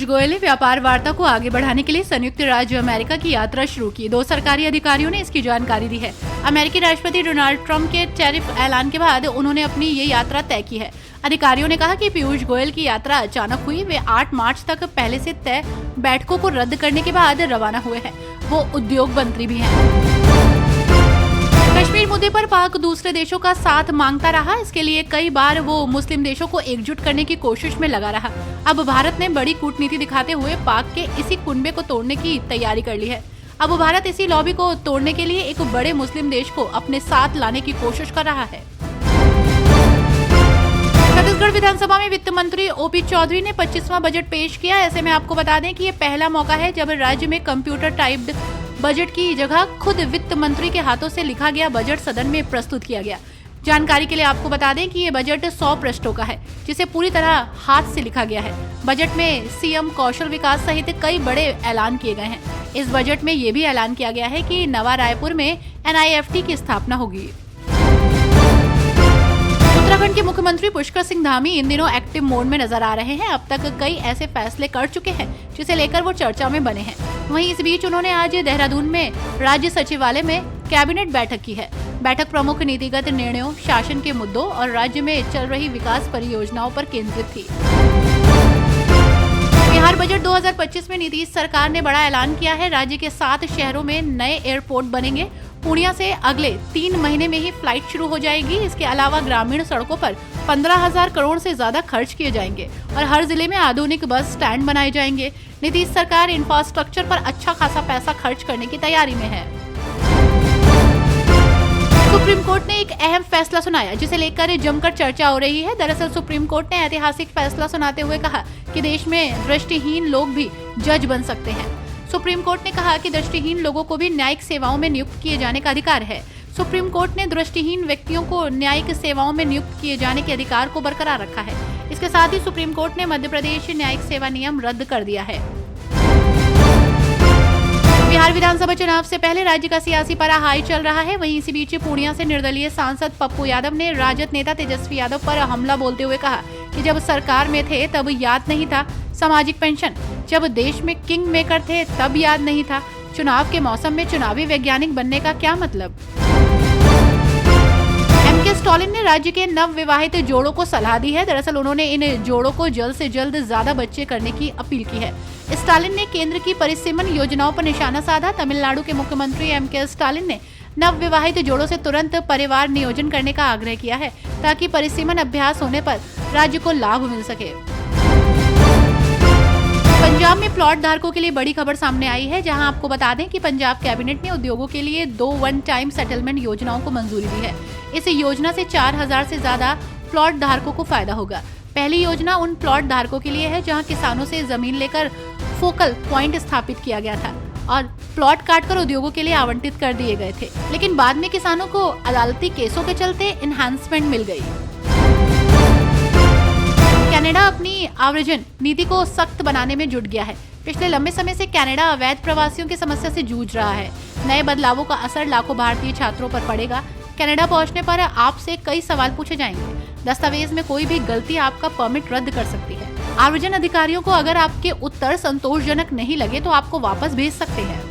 पीयूष गोयल ने व्यापार वार्ता को आगे बढ़ाने के लिए संयुक्त राज्य अमेरिका की यात्रा शुरू की। 2 सरकारी अधिकारियों ने इसकी जानकारी दी है। अमेरिकी राष्ट्रपति डोनाल्ड ट्रंप के टैरिफ ऐलान के बाद उन्होंने अपनी ये यात्रा तय की है। अधिकारियों ने कहा कि पीयूष गोयल की यात्रा अचानक हुई। वे 8 मार्च तक पहले से तय बैठकों को रद्द करने के बाद रवाना हुए हैं। वो उद्योग मंत्री भी हैं। कश्मीर मुद्दे पर पाक दूसरे देशों का साथ मांगता रहा। इसके लिए कई बार वो मुस्लिम देशों को एकजुट करने की कोशिश में लगा रहा। अब भारत ने बड़ी कूटनीति दिखाते हुए पाक के इसी कुनबे को तोड़ने की तैयारी कर ली है। अब भारत इसी लॉबी को तोड़ने के लिए एक बड़े मुस्लिम देश को अपने साथ लाने की कोशिश कर रहा है। छत्तीसगढ़ विधानसभा में वित्त मंत्री ओपी चौधरी ने 25वां बजट पेश किया। ऐसे में आपको बता दें कि ये पहला मौका है जब राज्य में कंप्यूटर टाइप्ड बजट की जगह खुद वित्त मंत्री के हाथों से लिखा गया बजट सदन में प्रस्तुत किया गया। जानकारी के लिए आपको बता दें कि ये बजट 100 पृष्ठों का है, जिसे पूरी तरह हाथ से लिखा गया है। बजट में सीएम कौशल विकास सहित कई बड़े ऐलान किए गए हैं। इस बजट में ये भी ऐलान किया गया है कि नवा रायपुर में NIFT की स्थापना होगी। उत्तराखंड के मुख्यमंत्री पुष्कर सिंह धामी इन दिनों एक्टिव मोड में नजर आ रहे हैं। अब तक कई ऐसे फैसले कर चुके हैं जिसे लेकर वो चर्चा में बने हैं। वहीं इस बीच उन्होंने आज देहरादून में राज्य सचिवालय में कैबिनेट बैठक की है। बैठक प्रमुख नीतिगत निर्णयों, शासन के मुद्दों और राज्य में चल रही विकास परियोजनाओं पर केंद्रित थी। बिहार बजट 2025 में नीतीश सरकार ने बड़ा ऐलान किया है। राज्य के 7 शहरों में नए एयरपोर्ट बनेंगे। पूर्णिया से अगले 3 महीने में ही फ्लाइट शुरू हो जाएगी। इसके अलावा ग्रामीण सड़कों पर 15,000 करोड़ से ज्यादा खर्च किए जाएंगे और हर जिले में आधुनिक बस स्टैंड बनाए जाएंगे। नीतीश सरकार इंफ्रास्ट्रक्चर पर अच्छा खासा पैसा खर्च करने की तैयारी में है। सुप्रीम कोर्ट ने एक अहम फैसला सुनाया जिसे लेकर जमकर चर्चा हो रही है। दरअसल सुप्रीम कोर्ट ने ऐतिहासिक फैसला सुनाते हुए कहा कि देश में दृष्टिहीन लोग भी जज बन सकते हैं। सुप्रीम कोर्ट ने कहा कि दृष्टिहीन लोगों को भी न्यायिक सेवाओं में नियुक्त किए जाने का अधिकार है। सुप्रीम कोर्ट ने दृष्टिहीन व्यक्तियों को न्यायिक सेवाओं में नियुक्त किए जाने के अधिकार को बरकरार रखा है। इसके साथ ही सुप्रीम कोर्ट ने मध्य प्रदेश न्यायिक सेवा नियम रद्द कर दिया है। बिहार विधानसभा चुनाव से पहले राज्य का सियासी पारा हाई चल रहा है। वहीं इसी बीच पूर्णिया से निर्दलीय सांसद पप्पू यादव ने राजद नेता तेजस्वी यादव पर हमला बोलते हुए कहा कि जब सरकार में थे तब याद नहीं था सामाजिक पेंशन, जब देश में किंग मेकर थे तब याद नहीं था। चुनाव के मौसम में चुनावी वैज्ञानिक बनने का क्या मतलब। MK स्टालिन ने राज्य के नव विवाहित जोड़ों को सलाह दी है। दरअसल उन्होंने इन जोड़ों को जल्द से जल्द ज्यादा बच्चे करने की अपील की है। स्टालिन ने केंद्र की परिसीमन योजनाओं पर निशाना साधा। तमिलनाडु के मुख्यमंत्री MK स्टालिन ने नव विवाहित जोड़ों से तुरंत परिवार नियोजन करने का आग्रह किया है ताकि परिसीमन अभ्यास होने पर राज्य को लाभ मिल सके। पंजाब में प्लॉट धारकों के लिए बड़ी खबर सामने आई है, जहां आपको बता दें कि पंजाब कैबिनेट ने उद्योगों के लिए 2 वन टाइम सेटलमेंट योजनाओं को मंजूरी दी है। इस योजना से 4,000 से ज्यादा प्लॉट धारकों को फायदा होगा। पहली योजना उन प्लॉट धारकों के लिए है जहां किसानों से जमीन लेकर फोकल प्वाइंट स्थापित किया गया था और प्लॉट काटकर उद्योगों के लिए आवंटित कर दिए गए थे, लेकिन बाद में किसानों को अदालती केसों के चलते एनहांसमेंट मिल गई। कनाडा अपनी आव्रजन नीति को सख्त बनाने में जुट गया है। पिछले लंबे समय से कनाडा अवैध प्रवासियों की समस्या से जूझ रहा है। नए बदलावों का असर लाखों भारतीय छात्रों पर पड़ेगा। कनाडा पहुंचने पर आपसे कई सवाल पूछे जाएंगे। दस्तावेज में कोई भी गलती आपका परमिट रद्द कर सकती है। आव्रजन अधिकारियों को अगर आपके उत्तर संतोषजनक नहीं लगे तो आपको वापस भेज सकते हैं।